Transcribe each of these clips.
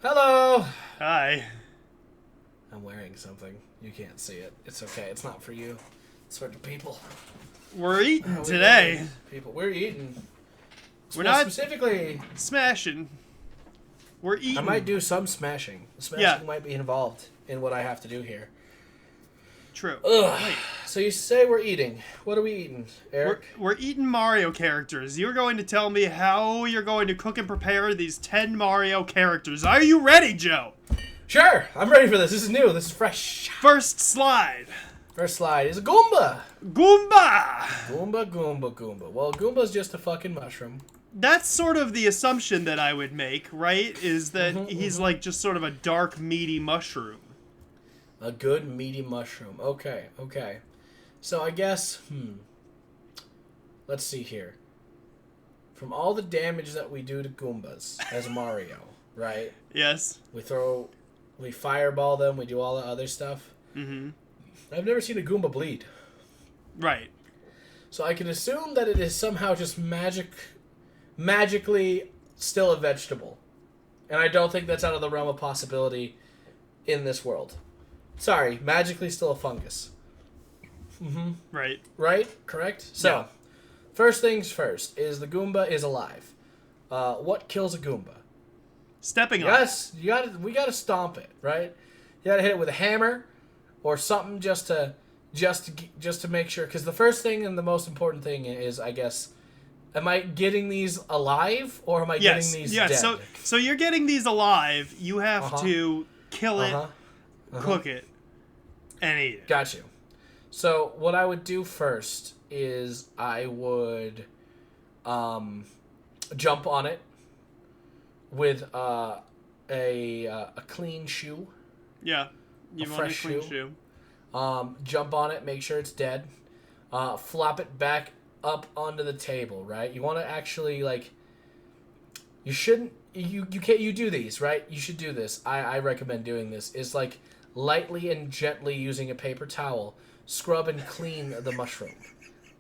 Hello! Hi. I'm wearing something. You can't see it. It's okay. It's not for you. It's for the people. We're eating We today. doing? People, we're eating. We're not Specifically, smashing. We're eating. I might do some smashing. Smashing might be involved in what I have to do here. True. Ugh. Wait. So you say we're eating. What are we eating, Eric? We're eating Mario characters. You're going to tell me how you're going to cook and prepare these 10 Mario characters. Are you ready, Joe? Sure! I'm ready for this. This is new. This is fresh. First slide. First slide is a Goomba! Goomba! Goomba, Goomba, Goomba. Well, Goomba's just a fucking mushroom. That's sort of the assumption that I would make, right? Is that he's like just sort of a dark, meaty mushroom. A good meaty mushroom. Okay, okay. So I guess, let's see here. From all the damage that we do to Goombas as Mario, right? Yes. We fireball them, we do all the other stuff. Mm-hmm. I've never seen a Goomba bleed. Right. So I can assume that it is somehow just magically still a vegetable. And I don't think that's out of the realm of possibility in this world. Sorry, magically still a fungus. Mm-hmm. Right. Right? Correct? So, First things first, is the Goomba is alive. What kills a Goomba? Stepping on. Yes, we gotta stomp it, right? You gotta hit it with a hammer or something just to make sure. Because the first thing and the most important thing is, I guess, am I getting these alive or am I getting these dead? So you're getting these alive. You have to kill it, cook it, and eat it. Got you. So what I would do first is I would jump on it with a clean shoe. Yeah, you want a clean shoe. Jump on it, make sure it's dead. Flop it back up onto the table, right? You want to actually, like, you shouldn't, you can't, you do these, right? You should do this. I recommend doing this. Is like lightly and gently using a paper towel, scrub and clean the mushroom.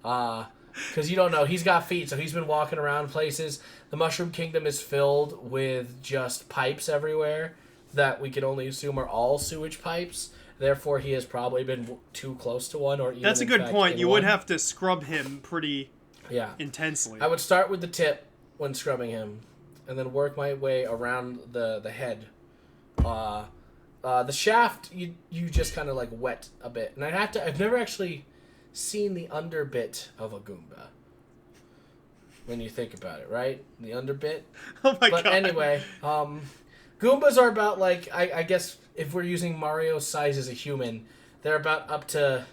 Because you don't know, he's got feet, so he's been walking around places. The Mushroom Kingdom is filled with just pipes everywhere that we can only assume are all sewage pipes. Therefore, he has probably been too close to one, or even that's a good point. You would have to scrub him pretty intensely. I would start with the tip when scrubbing him, and then work my way around the head. The shaft, you just kind of like wet a bit, and I've never actually seen the underbit of a Goomba. When you think about it, right? The underbit. Oh my god. But anyway, Goombas are about, like, I guess if we're using Mario's size as a human, they're about up to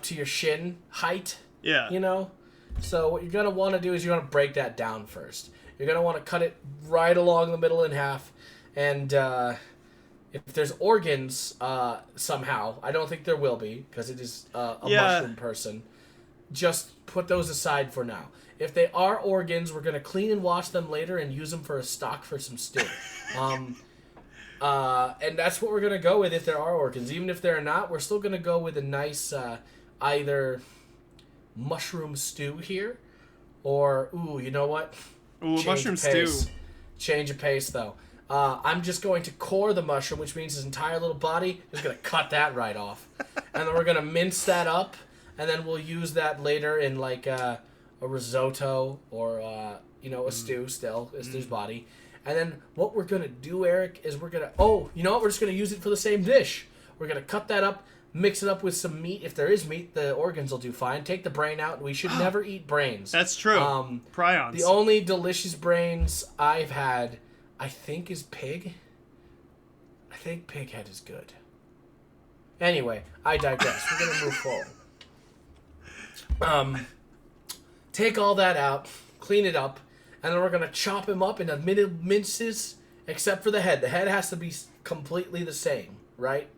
your shin height. Yeah. You know? So what you're going to want to do is you're going to break that down first. You're going to want to cut it right along the middle in half. And if there's organs somehow, I don't think there will be, because it is a mushroom person, just put those aside for now. If they are organs, we're going to clean and wash them later and use them for a stock for some stew. And that's what we're going to go with if there are organs. Even if there are not, we're still going to go with a nice either mushroom stew here or, you know what? Mushroom stew. Change of pace, though. I'm just going to core the mushroom, which means his entire little body. Just going to cut that right off. And then we're going to mince that up, and then we'll use that later in, like, a risotto or, a stew still. It's his body. And then what we're going to do, Eric, is we're going to... you know what? We're just going to use it for the same dish. We're going to cut that up, mix it up with some meat. If there is meat, the organs will do fine. Take the brain out. We should never eat brains. That's true. Prions. The only delicious brains I've had, I think, is pig. I think pig head is good. Anyway, I digress. We're going to move forward. Take all that out, clean it up, and then we're going to chop him up into minces, except for the head. The head has to be completely the same, right?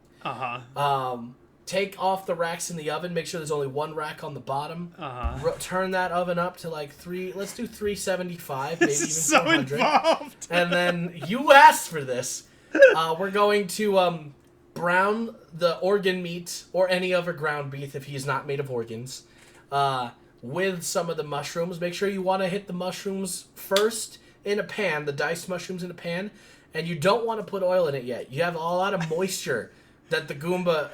Take off the racks in the oven. Make sure there's only one rack on the bottom. Turn that oven up to like let's do 375, maybe even 400. Involved. And then you asked for this. We're going to brown the organ meat or any other ground beef if he's not made of organs. With some of the mushrooms. Make sure you want to hit the mushrooms first in a pan, the diced mushrooms in a pan, and you don't want to put oil in it yet. You have a lot of moisture that the Goomba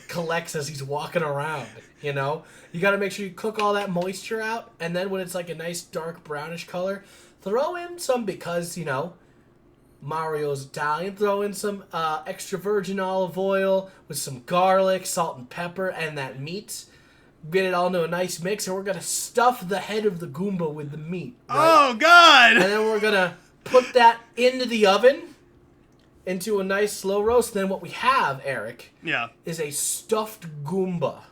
collects as he's walking around, you know? You got to make sure you cook all that moisture out, and then when it's like a nice dark brownish color, throw in some, because, you know, Mario's Italian, throw in some extra virgin olive oil with some garlic, salt and pepper, and that meat. Get it all into a nice mix, and we're going to stuff the head of the Goomba with the meat. Right? Oh, God! And then we're going to put that into the oven, into a nice slow roast. Then what we have, Eric, is a stuffed Goomba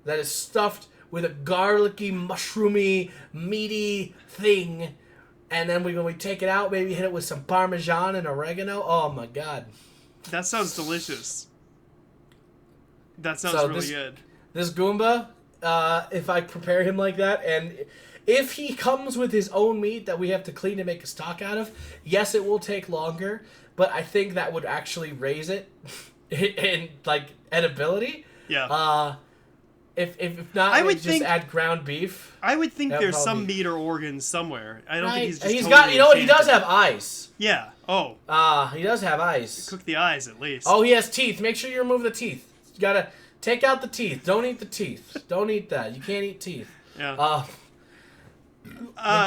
that is stuffed with a garlicky, mushroomy, meaty thing. And then when we take it out, maybe hit it with some Parmesan and oregano. Oh, my God. That sounds delicious. That sounds really good. This Goomba, if I prepare him like that, and if he comes with his own meat that we have to clean and make a stock out of, yes, it will take longer, but I think that would actually raise it in, like, edibility. Yeah. If not, I would just add ground beef. I would think there's some meat or organs somewhere. I don't think he's just He's got, you know what, he does have eyes. Yeah. Oh. He does have eyes. Cook the eyes, at least. Oh, he has teeth. Make sure you remove the teeth. You gotta take out the teeth. Don't eat the teeth. Don't eat that. You can't eat teeth. Yeah.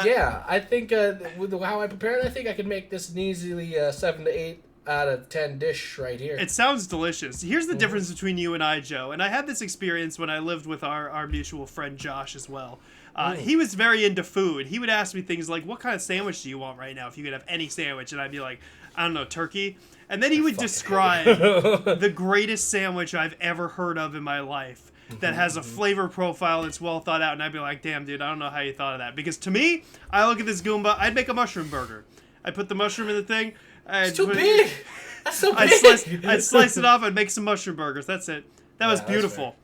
Yeah, I think with how I prepare it, I think I could make this an easily 7 to 8 out of 10 dish right here. It sounds delicious. Here's the difference between you and I, Joe. And I had this experience when I lived with our mutual friend Josh as well. He was very into food. He would ask me things like, what kind of sandwich do you want right now if you could have any sandwich? And I'd be like, I don't know, turkey. And then he would describe the greatest sandwich I've ever heard of in my life that has a flavor profile that's well thought out. And I'd be like, damn, dude, I don't know how you thought of that. Because to me, I look at this Goomba, I'd make a mushroom burger. I'd put the mushroom in the thing. It's too big. That's so big. I'd slice it off. I'd make some mushroom burgers. That's it. That was beautiful.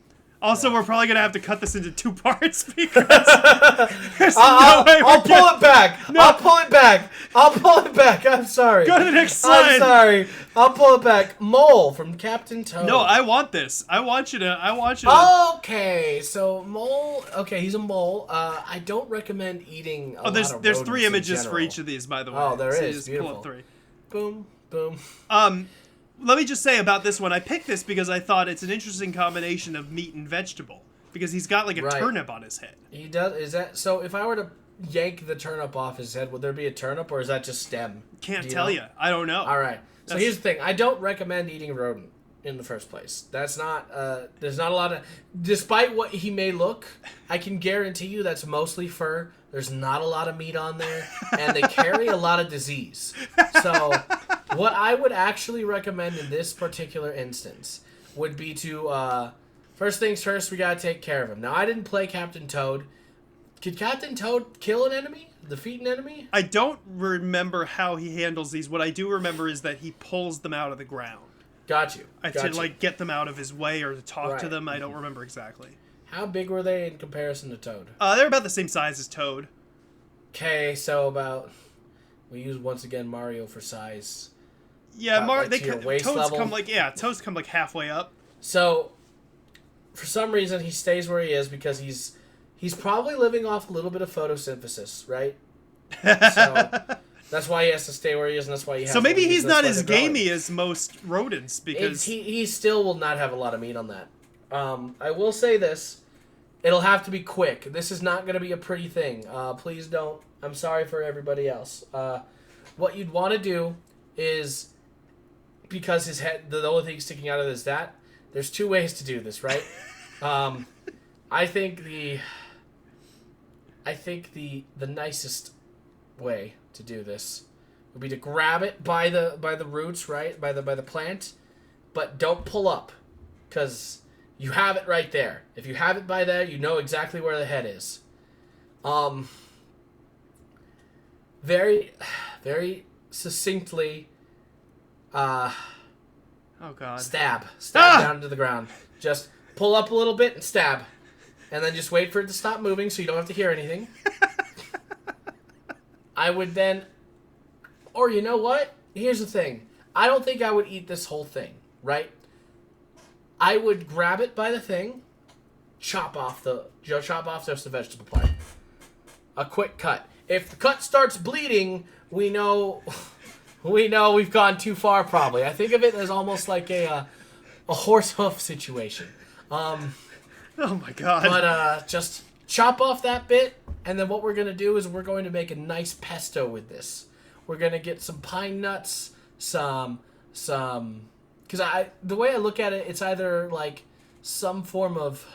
Also, we're probably going to have to cut this into 2 parts because there's no way I'll pull it back. No. I'll pull it back. I'll pull it back. I'm sorry. Go to the next slide. I'm sorry. I'll pull it back. Mole from Captain Toad. No, I want this. I want you to. Okay, so Mole. Okay, he's a mole. I don't recommend eating a lot of there's 3 images in for each of these, by the way. Oh, there so is. Just beautiful. Pull up 3. Boom, boom. Let me just say about this one, I picked this because I thought it's an interesting combination of meat and vegetable. Because he's got like a turnip on his head. He does. Is that so? If I were to yank the turnip off his head, would there be a turnip, or is that just stem? Can't tell you. I don't know. All right. So here's the thing. I don't recommend eating rodent in the first place. That's not. There's not a lot of. Despite what he may look, I can guarantee you that's mostly fur. There's not a lot of meat on there, and they carry a lot of disease. So, what I would actually recommend in this particular instance would be to. First things first, we gotta take care of him. Now, I didn't play Captain Toad. Could Captain Toad kill an enemy? Defeat an enemy? I don't remember how he handles these. What I do remember is that he pulls them out of the ground. Got you. To like get them out of his way or to talk to them. I don't remember exactly. How big were they in comparison to Toad? They're about the same size as Toad. Okay, so about... We use, once again, Mario for size. Yeah, Toads come like halfway up. So... For some reason, he stays where he is because he's probably living off a little bit of photosynthesis, right? So that's why he has to stay where he is, and that's why he has. So maybe he's not as gamey as most rodents because he still will not have a lot of meat on that. I will say this: it'll have to be quick. This is not going to be a pretty thing. Please don't. I'm sorry for everybody else. What you'd want to do is, because his head, the only thing sticking out of it is that. There's 2 ways to do this, right? I think the nicest way to do this would be to grab it by the roots, right? By the plant, but don't pull up, because you have it right there. If you have it by there, you know exactly where the head is. Very, very succinctly. Oh, God. Stab down into the ground. Just pull up a little bit and stab. And then just wait for it to stop moving so you don't have to hear anything. I would then... Or you know what? Here's the thing. I don't think I would eat this whole thing, right? I would grab it by the thing, chop off just the vegetable part. A quick cut. If the cut starts bleeding, we know We know we've gone too far, probably. I think of it as almost like a horse hoof situation. Oh my god. But just chop off that bit, and then what we're going to do is we're going to make a nice pesto with this. We're going to get some pine nuts, some... Because the way I look at it, it's either like some form of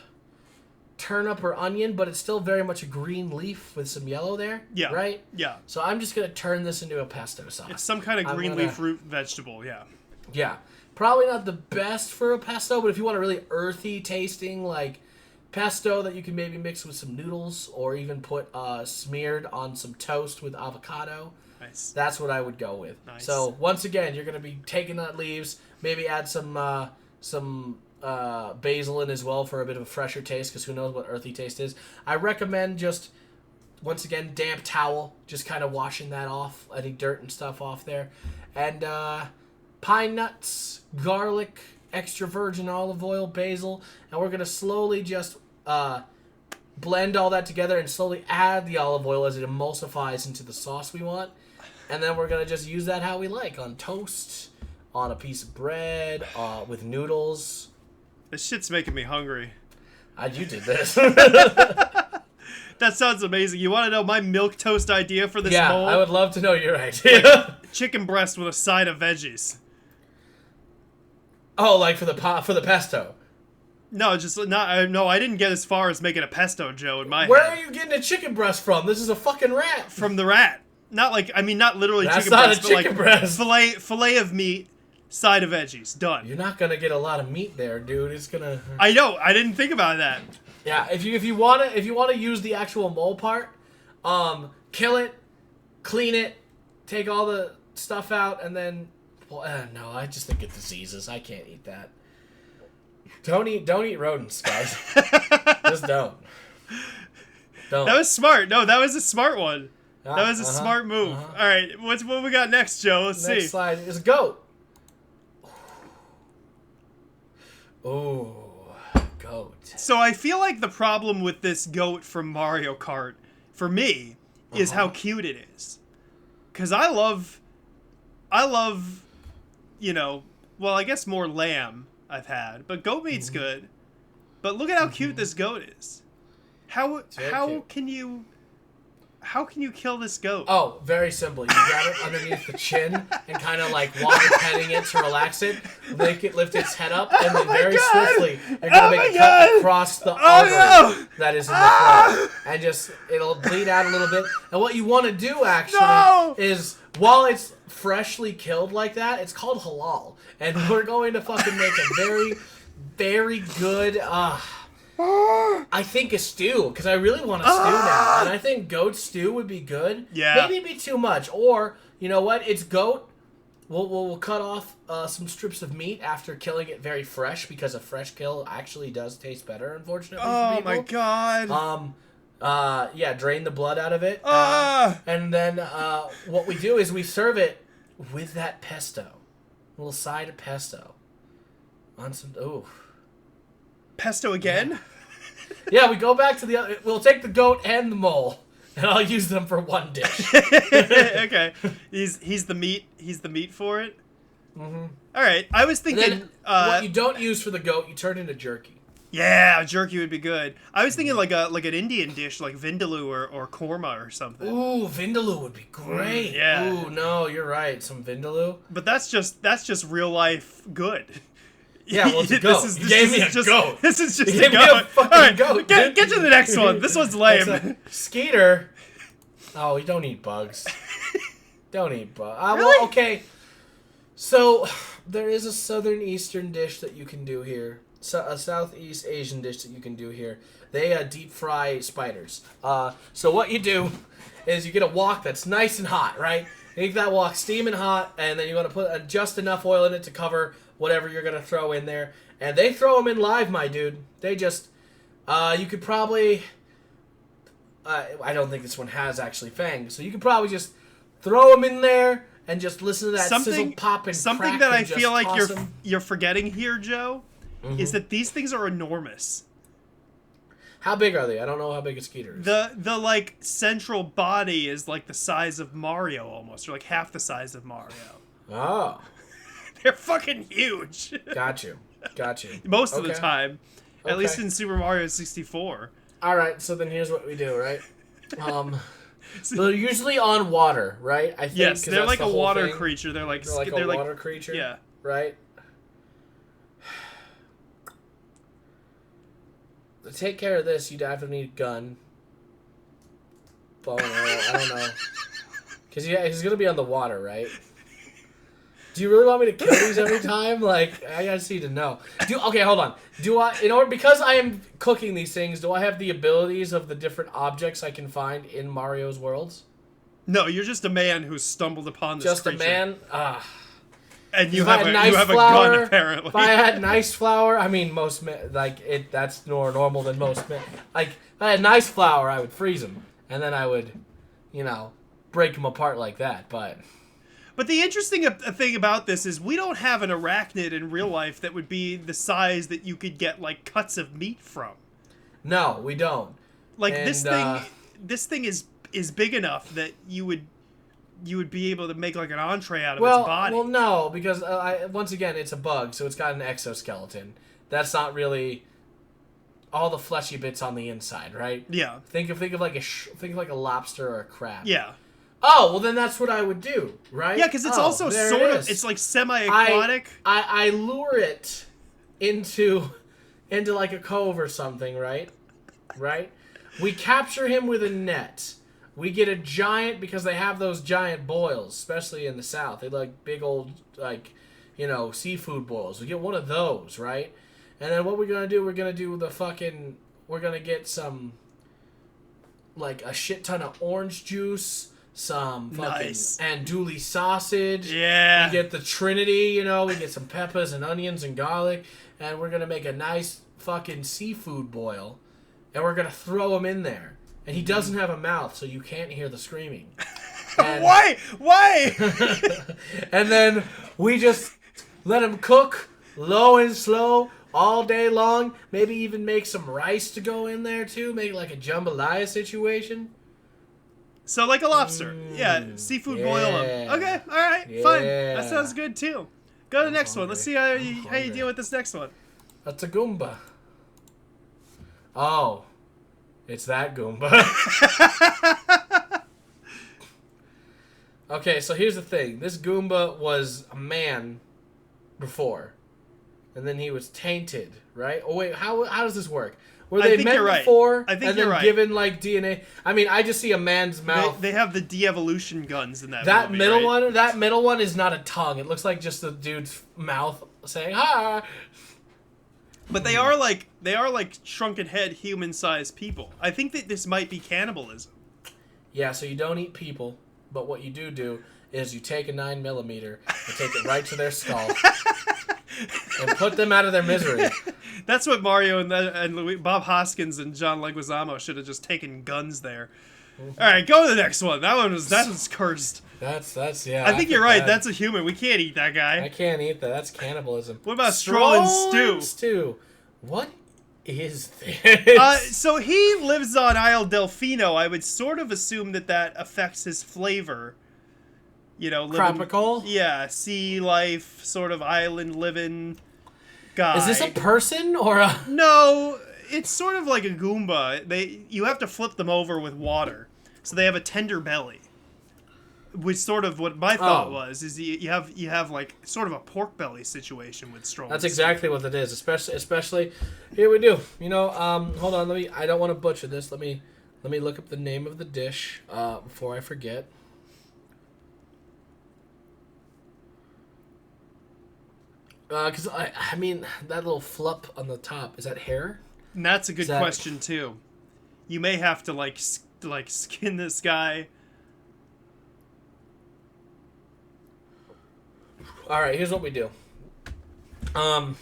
turnip or onion, but it's still very much a green leaf with some yellow there. Yeah. Right? Yeah. So I'm just going to turn this into a pesto sauce. It's some kind of green leaf root vegetable, yeah. Yeah. Probably not the best for a pesto, but if you want a really earthy tasting, like pesto that you can maybe mix with some noodles or even put smeared on some toast with avocado, nice. That's what I would go with. Nice. So once again, you're going to be taking that leaves, maybe add some basil in as well for a bit of a fresher taste, because who knows what earthy taste is. I recommend just, once again, damp towel, just kind of washing that off, any dirt and stuff off there. And pine nuts, garlic, extra virgin olive oil, basil, and we're going to slowly just blend all that together and slowly add the olive oil as it emulsifies into the sauce we want. And then we're going to just use that how we like, on toast, on a piece of bread, with noodles. This shit's making me hungry. You did this. That sounds amazing. You want to know my milk toast idea for this mold? Yeah, I would love to know your idea. Like chicken breast with a side of veggies. Oh, like for the pesto. No, just not. No, I didn't get as far as making a pesto, Joe. In my Where head. are you getting a chicken breast from? This is a fucking rat. From the rat. Not like, I mean, not literally That's chicken not breast, a but chicken like breast. fillet of meat, side of veggies, done. You're not gonna get a lot of meat there, dude. It's gonna. I know. I didn't think about that. Yeah, if you want to use the actual mole part, kill it, clean it, take all the stuff out, and then. Well, no, I just think it diseases. I can't eat that. Don't eat rodents, guys. Just don't. Don't. That was smart. No, that was a smart one. That was a smart move. All right, what we got next, Joe? Let's see. Next slide is a goat. Ooh, goat. So I feel like the problem with this goat from Mario Kart, for me, is how cute it is. Because I love, you know, well, I guess more lamb I've had, but goat meat's good. But look at how cute this goat is. How can you kill this goat? Oh, very simple. You grab it underneath the chin and kind of like water petting it to relax it, make it lift its head up, and then very swiftly you're gonna make a cut across the artery that is in the throat, and just it'll bleed out a little bit. And what you want to do actually is, while it's freshly killed like that, it's called halal, and we're going to fucking make a very, very good. I think a stew, because I really want a stew now, and I think goat stew would be good. Yeah. Maybe it'd be too much, or you know what? It's goat. We'll cut off some strips of meat after killing it very fresh, because a fresh kill actually does taste better, unfortunately. Oh my god. Yeah, drain the blood out of it, and then what we do is we serve it with that pesto, a little side of pesto, on some Pesto again? Yeah, we go back to the other. We'll take the goat and the mole, and I'll use them for one dish. Okay, he's the meat. He's the meat for it. Mm-hmm. All right, I was thinking. What you don't use for the goat, you turn into jerky. Yeah, jerky would be good. I was thinking like an Indian dish, like vindaloo or korma or something. Ooh, vindaloo would be great. Yeah. Ooh, no, you're right. Some vindaloo. But that's just real life good. Yeah, well, it's a goat. You gave me a goat. This is just you a gave goat. me a fucking all right, goat. Get to the next one. This one's lame. Skeeter. Oh, you don't eat bugs. Don't eat bugs. Really? Well, okay. So, there is a southern eastern dish that you can do here. A Southeast Asian dish that you can do here. They deep fry spiders. So what you do is you get a wok that's nice and hot, right? You make that wok steaming hot, and then you want to put just enough oil in it to cover whatever you're going to throw in there. And they throw them in live, my dude. They just... you could probably... I don't think this one has actually fangs. So you could probably just throw them in there and just listen to that sizzle, pop, and something crack that I and feel like you're them. forgetting here, Joe, is that these things are enormous. How big are they? I don't know how big a Skeeter is. The like central body is like the size of Mario almost, or like half the size of Mario. Oh. They're fucking huge. Got you. Most of the time. At least in Super Mario 64. Alright, so then here's what we do, right? They're usually on water, right? I think. Yes, they're like a water creature. They're like a water creature. Yeah. Right? To take care of this, you'd have to need a gun. Bow and arrow, I don't know. Because he's going to be on the water, right? Do you really want me to kill these every time? Like, I just need to know. Okay, hold on. Because I am cooking these things, do I have the abilities of the different objects I can find in Mario's worlds? No, you're just a man who stumbled upon this creature. Just a man? And you have a gun, apparently. If I had nice flour, I mean, most men, that's more normal than most men. Like, if I had nice flour, I would freeze them. And then I would, break them apart like that, But the interesting thing about this is we don't have an arachnid in real life that would be the size that you could get, like, cuts of meat from. No, we don't. Like, this thing is big enough that you would be able to make like an entree out of its body. Well, no, because once again, it's a bug, so it's got an exoskeleton. That's not really all the fleshy bits on the inside, right? Yeah. Think of like a lobster or a crab. Yeah. Oh, well then that's what I would do, right? Yeah, because it's also it's like semi-aquatic. I lure it into like a cove or something, right? Right? We capture him with a net. We get a giant, because they have those giant boils, especially in the South. They like big old, seafood boils. We get one of those, right? And then what we're going to do, we're going to get some, like, a shit ton of orange juice, some fucking andouille sausage. Yeah. We get the Trinity, we get some peppers and onions and garlic, and we're going to make a nice fucking seafood boil, and we're going to throw him in there. And he doesn't have a mouth, so you can't hear the screaming. And Why? And then we just let him cook low and slow all day long. Maybe even make some rice to go in there, too. Make like a jambalaya situation. So like a lobster. Seafood boil him. Okay, all right, fine. That sounds good, too. Go to the next one. Let's see how you deal with this next one. That's a Goomba. Oh. It's that Goomba. Okay, so here's the thing. This Goomba was a man before. And then he was tainted, right? Oh, wait, how does this work? Were they men before I think and you're then right. given, like, DNA? I mean, I just see a man's mouth. They have the de-evolution guns in that movie, middle right? one, that middle one is not a tongue. It looks like just the dude's mouth saying, "Hi." But they are like shrunken head human-sized people. I think that this might be cannibalism. Yeah, so you don't eat people, but what you do is you take a 9mm and take it right to their skull and put them out of their misery. That's what Mario and Bob Hoskins and John Leguizamo should have just taken guns there. Mm-hmm. All right, go to the next one. That was cursed. That's yeah. I think you're right. That's a human. We can't eat that guy. I can't eat that. That's cannibalism. What about Stroll and Stew? What is this? So he lives on Isle Delfino. I would sort of assume that affects his flavor. Tropical? Yeah, sea life, sort of island living guy. Is this a person or a... No, it's sort of like a Goomba. You have to flip them over with water. So they have a tender belly. Which sort of what my thought was is you have like sort of a pork belly situation with Stroll. That's exactly what it is, especially here we do. Hold on, I don't want to butcher this. Let me look up the name of the dish before I forget. Because I mean that little flup on the top, is that hair? And that's a good question too. You may have to like skin this guy. All right, here's what we do. I'm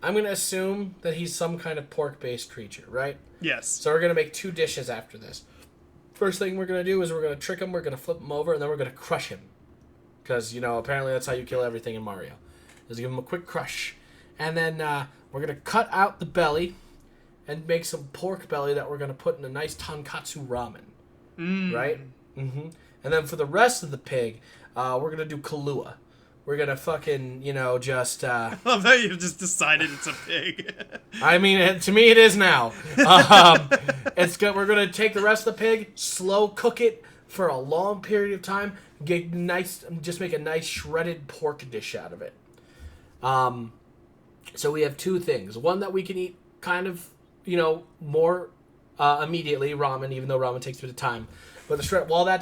going to assume that he's some kind of pork-based creature, right? Yes. So we're going to make 2 dishes after this. First thing we're going to do is we're going to trick him, we're going to flip him over, and then we're going to crush him. Because, apparently that's how you kill everything in Mario. Is give him a quick crush. And then we're going to cut out the belly, and make some pork belly that we're going to put in a nice tonkatsu ramen. Right? Mm-hmm. And then for the rest of the pig, we're going to do Kahlua. We're going to fucking, just... I love how you've just decided it's a pig. I mean, to me it is now. We're going to take the rest of the pig, slow cook it for a long period of time, just make a nice shredded pork dish out of it. So we have two things. One that we can eat kind of, more immediately, ramen, even though ramen takes a bit of time. But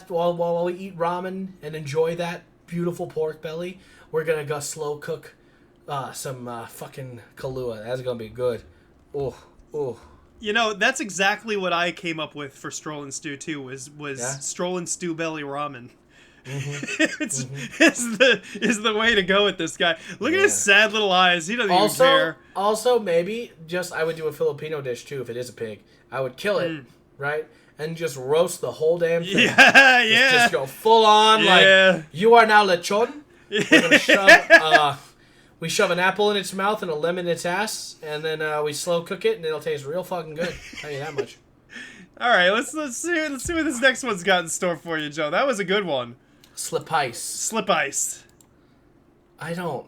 while we eat ramen and enjoy that beautiful pork belly, we're gonna go slow cook some fucking Kahlua. That's gonna be good. Oh. That's exactly what I came up with for Stroll and Stew too. Was Stroll and Stew belly ramen. Mm-hmm. is the way to go with this guy. Look at his sad little eyes. He doesn't even care. Also, maybe I would do a Filipino dish too if it is a pig. I would kill it, right? And just roast the whole damn thing. Yeah. Just go full on, like, you are now lechon. We're gonna shove an apple in its mouth and a lemon in its ass, and then we slow cook it, and it'll taste real fucking good. I'll tell you that much. All right, let's see what this next one's got in store for you, Joe. That was a good one. Slip ice. Slip ice. I don't...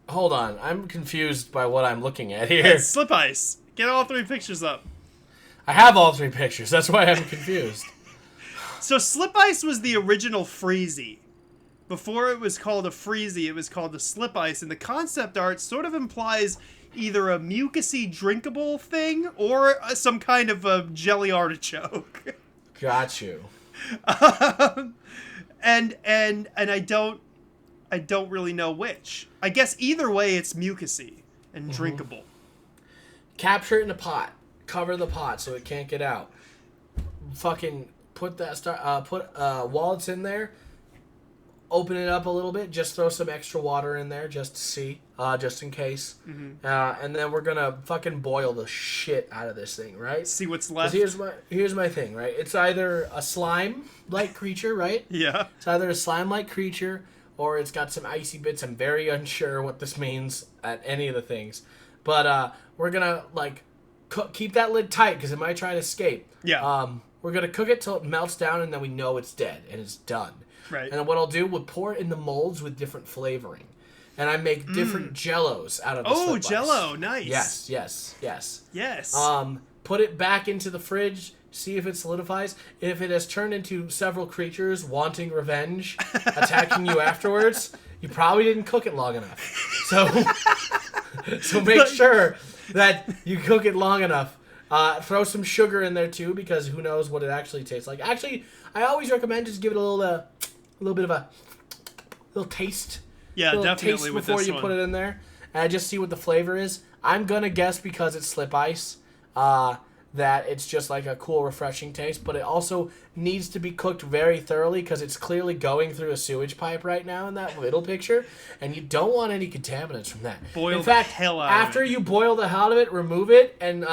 Hold on. I'm confused by what I'm looking at here. Hey, slip ice. Get all 3 pictures up. I have all 3 pictures. That's why I'm confused. So slip ice was the original freezy. Before it was called a freezy, it was called the slip ice. And the concept art sort of implies either a mucusy drinkable thing or some kind of a jelly artichoke. Got you. And I don't really know which. I guess either way it's mucusy and drinkable. Capture it in a pot. Cover the pot so it can't get out. Fucking put while it's in there, open it up a little bit. Just throw some extra water in there just to see, just in case. Mm-hmm. And then we're gonna fucking boil the shit out of this thing, right? See what's left. Here's my thing, right? It's either a slime-like creature, right? Yeah. It's either a slime-like creature or it's got some icy bits. I'm very unsure what this means at any of the things, but we're gonna keep that lid tight because it might try to escape. Yeah. We're gonna cook it till it melts down, and then we know it's dead and it's done. Right. And then what I'll do, we'll pour it in the molds with different flavoring, and I make different Jellos out of the slip ice. Jello, nice. Yes. Put it back into the fridge. See if it solidifies. If it has turned into several creatures wanting revenge, attacking you afterwards, you probably didn't cook it long enough. So make sure that you cook it long enough. Throw some sugar in there too, because who knows what it actually tastes like. Actually, I always recommend just give it a little bit of a little taste. Yeah, definitely taste with before this you one. put it in there, and just see what the flavor is. I'm gonna guess because it's slip ice, that it's just like a cool, refreshing taste. But it also needs to be cooked very thoroughly because it's clearly going through a sewage pipe right now in that middle picture, and you don't want any contaminants from that. Boil in fact, the hell out after of it. you boil the hell out of it, remove it and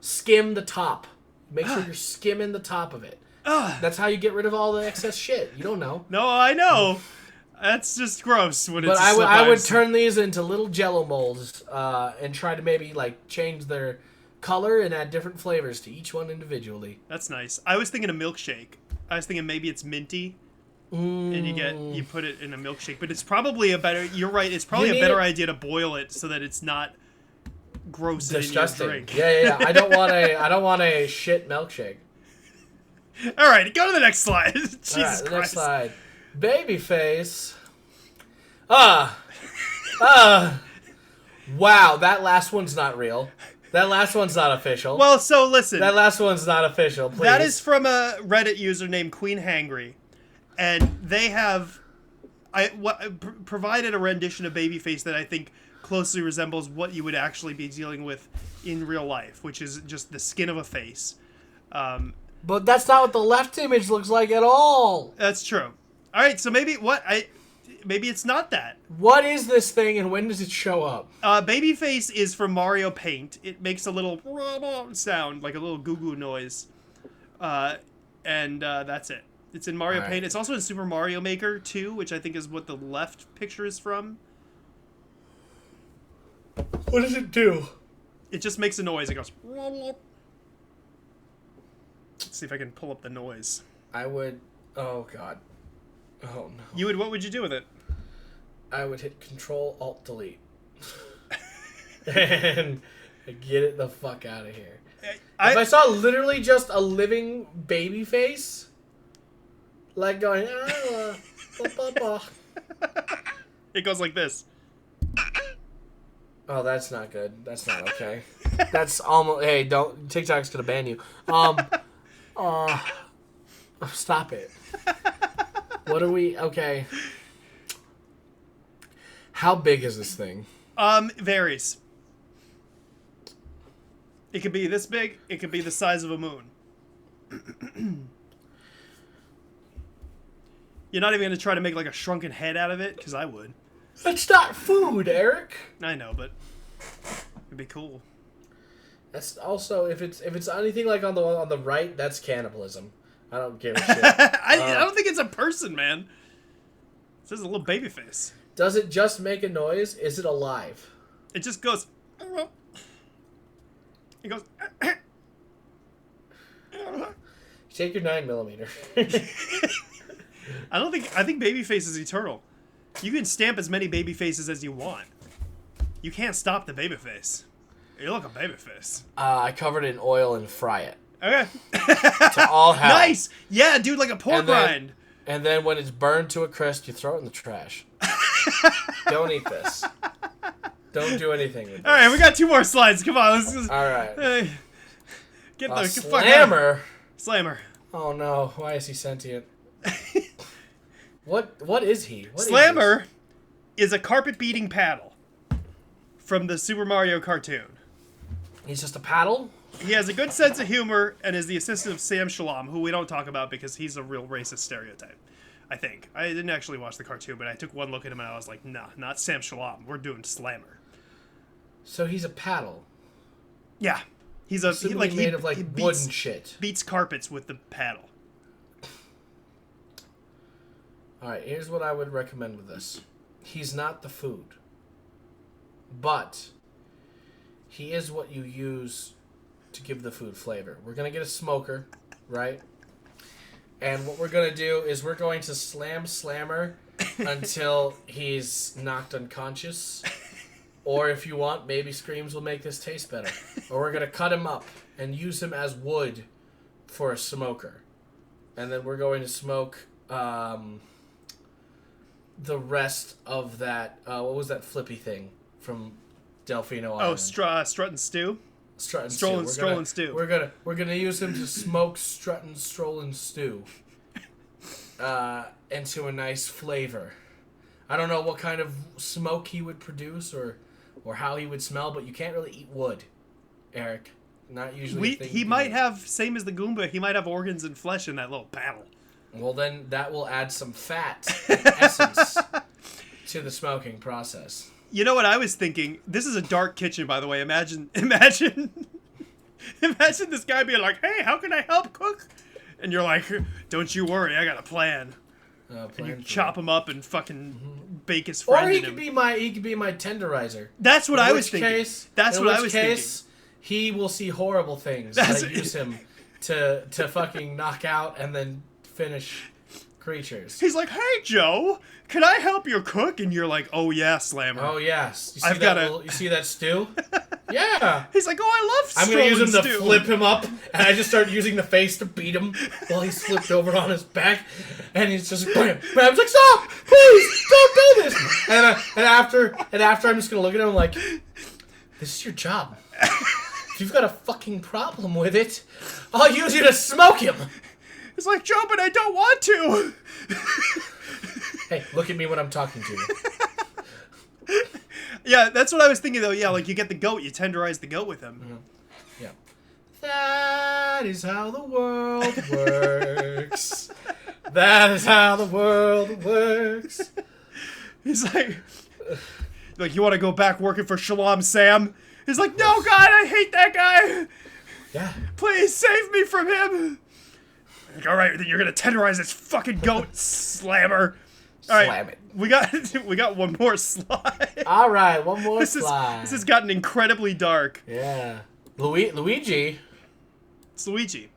skim the top. Make sure you're skimming the top of it. That's how you get rid of all the excess shit. You don't know. No, I know. That's just gross when But it's I would turn these into little Jello molds and try to maybe change their color and add different flavors to each one individually. That's nice. I was thinking a milkshake. I was thinking maybe it's minty, and you put it in a milkshake. But it's probably you're right. It's probably a better idea to boil it so that it's not gross disgusting. In your drink. Yeah. I don't want a shit milkshake. All right, go to the next slide. Jesus All right, Christ. next slide. Babyface. Wow, that last one's not real. That last one's not official. Well, so listen. That last one's not official, please. That is from a Reddit user named Queen Hangry. And they have provided a rendition of Babyface that I think closely resembles what you would actually be dealing with in real life, which is just the skin of a face. But that's not what the left image looks like at all. That's true. All right, so maybe it's not that. What is this thing and when does it show up? Babyface is from Mario Paint. It makes a little sound, like a little goo-goo noise. And that's it. It's in Mario Paint. It's also in Super Mario Maker 2, which I think is what the left picture is from. What does it do? It just makes a noise. It goes. Let's see if I can pull up the noise. I would. Oh God. Oh no. You would. What would you do with it? I would hit Control Alt Delete and get it the fuck out of here. If I saw literally just a living baby face, like going, it goes like this. Oh, that's not good. That's not okay. That's almost. Hey, don't. TikTok's gonna ban you. Stop it. What are we? Okay. How big is this thing? Varies. It could be this big. It could be the size of a moon. You're not even gonna try to make like a shrunken head out of it, because I would. It's not food, Eric. I know, but it'd be cool. That's also if it's anything like on the right, that's cannibalism. I don't give a shit. I don't think it's a person, man. It says a little baby face. Does it just make a noise? Is it alive? It just goes. It goes. Take your 9mm. I think babyface is eternal. You can stamp as many baby faces as you want. You can't stop the baby face. You look a baby face. I covered it in oil and fry it. Okay. To all hell. Nice. Yeah, dude, like a pork rind. And then when it's burned to a crisp, you throw it in the trash. Don't eat this. Don't do anything with this. All right, we got 2 more slides. Come on, let's just. All right. Get the slammer. Slammer. Oh no! Why is he sentient? What is he? Slammer is a carpet beating paddle from the Super Mario cartoon. He's just a paddle? He has a good sense of humor and is the assistant of Sam Shalom, who we don't talk about because he's a real racist stereotype. I think. I didn't actually watch the cartoon, but I took one look at him and I was like, nah, not Sam Shalom. We're doing Slammer. So he's a paddle. Yeah. He's made of wooden shit. Beats carpets with the paddle. Alright, here's what I would recommend with this. He's not the food. But he is what you use to give the food flavor. We're going to get a smoker, right? And what we're going to do is we're going to slam Slammer until he's knocked unconscious. Or if you want, maybe screams will make this taste better. Or we're going to cut him up and use him as wood for a smoker. And then we're going to smoke the rest of that. What was that flippy thing from Delfino Island? Oh, Strut and Stew? Stroll and Stew. We're gonna use him to smoke Strut and Stroll and Stew into a nice flavor. I don't know what kind of smoke he would produce or how he would smell, but you can't really eat wood, Eric. Not usually. He might have, same as the Goomba, he might have organs and flesh in that little paddle. Well, then that will add some fat and essence to the smoking process. You know what I was thinking? This is a dark kitchen, by the way. Imagine this guy being like, "Hey, how can I help cook?" And you're like, "Don't you worry, I got a plan." And you chop him up and fucking bake his friend. Or he could be my tenderizer. That's what I was thinking. He will see horrible things. I use him to fucking knock out and then finish creatures. He's like, "Hey Joe, can I help you cook?" And you're like, "Oh yeah, Slammer. Oh yes. You see that stew? Yeah." He's like, "Oh, I love stew." I'm gonna use him to flip him up, and I just start using the face to beat him while he's flipped over on his back, and he's just bam, bam. I'm like, "Stop! Please, don't do this!" And after I'm just gonna look at him like, "This is your job. If you've got a fucking problem with it, I'll use you to smoke him." It's like, "Joe, but I don't want to." Hey, look at me when I'm talking to you. Yeah, that's what I was thinking, though. Yeah, like you get the goat, you tenderize the goat with him. Mm-hmm. Yeah. That is how the world works. That is how the world works. He's like, "You want to go back working for Shalom Sam?" He's like, "No, God, I hate that guy. Yeah. Please save me from him." Like, "All right, then you're gonna tenderize this fucking goat, Slammer." Slam it. We got one more slide. All right, one more slide. This has gotten incredibly dark. Yeah. Luigi. It's Luigi.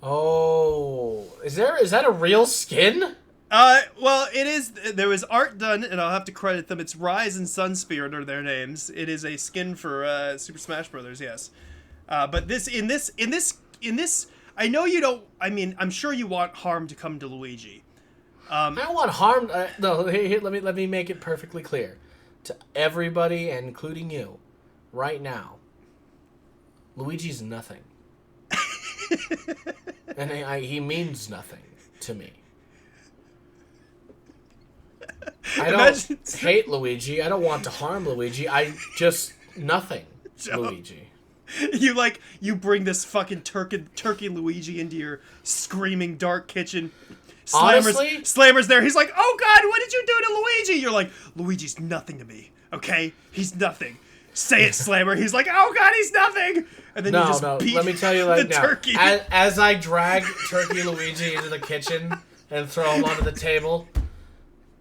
Oh, is that a real skin? Well, it is. There was art done, and I'll have to credit them. It's Rise and Sunspirit are their names. It is a skin for Super Smash Brothers. Yes. But in this, I know you don't. I mean, I'm sure you want harm to come to Luigi. I don't want harm. No, here, let me make it perfectly clear to everybody, including you, right now. Luigi's nothing, and he means nothing to me. I don't hate Luigi. I don't want to harm Luigi. I just nothing, Joe. Luigi. You bring this fucking turkey Luigi into your screaming dark kitchen. Slammer's there. He's like, oh God, what did you do to Luigi? You're like, Luigi's nothing to me, okay? He's nothing. Say it, Slammer. He's like, oh God, he's nothing. And then you just beat let me tell you right the now. Turkey. As I drag Turkey Luigi into the kitchen and throw him onto the table,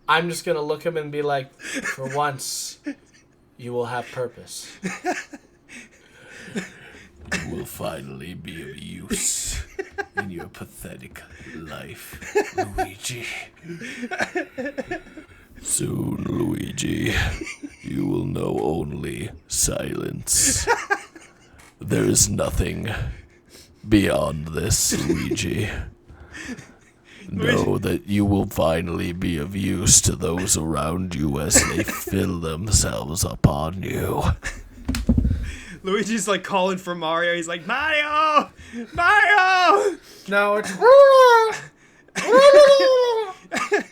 I'm just going to look him and be like, for once, you will have purpose. You will finally be of use in your pathetic life, Luigi. Soon, Luigi, you will know only silence. There is nothing beyond this, Luigi. Know that you will finally be of use to those around you as they fill themselves upon you. Luigi's like calling for Mario. He's like, Mario! Mario! No, it's...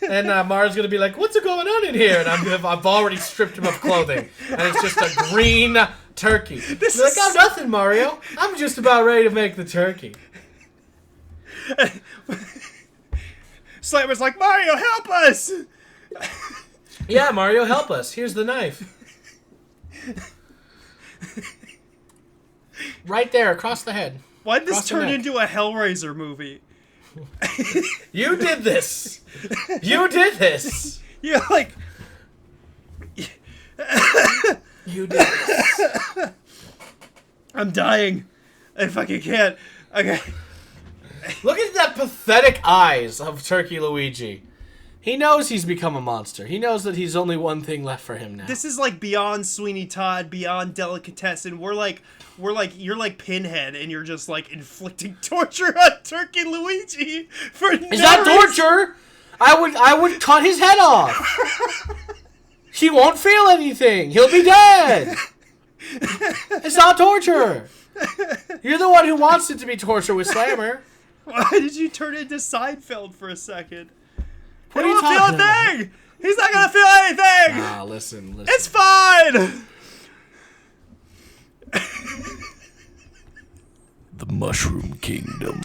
And Mario's gonna be like, what's going on in here? And I've already stripped him of clothing. And it's just a green turkey. He's like, oh, nothing, Mario. I'm just about ready to make the turkey. Slammer's like, Mario, help us! Yeah, Mario, help us. Here's the knife. Right there, across the head. Why did this turn into a Hellraiser movie? You did this! You did this! You're like... You did this. I'm dying. I fucking can't. Okay. Look at that pathetic eyes of Turkey Luigi. He knows he's become a monster. He knows that he's only one thing left for him now. This is like beyond Sweeney Todd, beyond Delicatessen. We're like, you're like Pinhead, and you're just like inflicting torture on Turkey Luigi for no Is that torture? I would cut his head off. He won't feel anything. He'll be dead. It's not torture. You're the one who wants it to be torture with Slammer. Why did you turn into Seinfeld for a second? What are you talking about? Thing. He's not gonna feel anything. Ah, listen. It's fine. The Mushroom Kingdom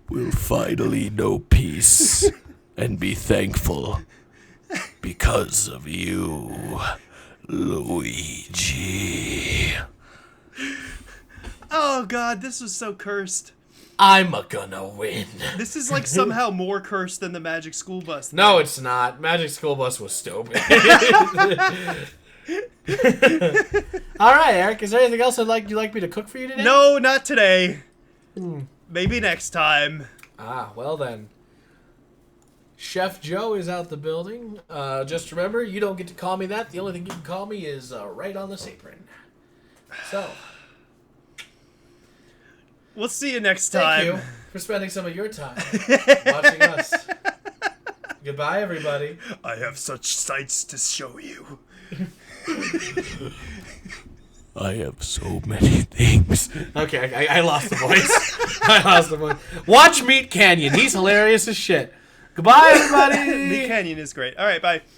will finally know peace and be thankful because of you, Luigi. Oh God, this was so cursed. I'm gonna win. This is like somehow more cursed than the Magic School Bus thing. No, it's not. Magic School Bus was stupid. All right, Eric. Is there anything else you'd like me to cook for you today? No, not today. Maybe next time. Ah, well then. Chef Joe is out the building. Just remember, you don't get to call me that. The only thing you can call me is right on this apron. So. We'll see you next time. Thank you for spending some of your time watching us. Goodbye, everybody. I have such sights to show you. I have so many things. Okay, I lost the voice. Watch Meat Canyon. He's hilarious as shit. Goodbye, everybody. Meat Canyon is great. All right, bye.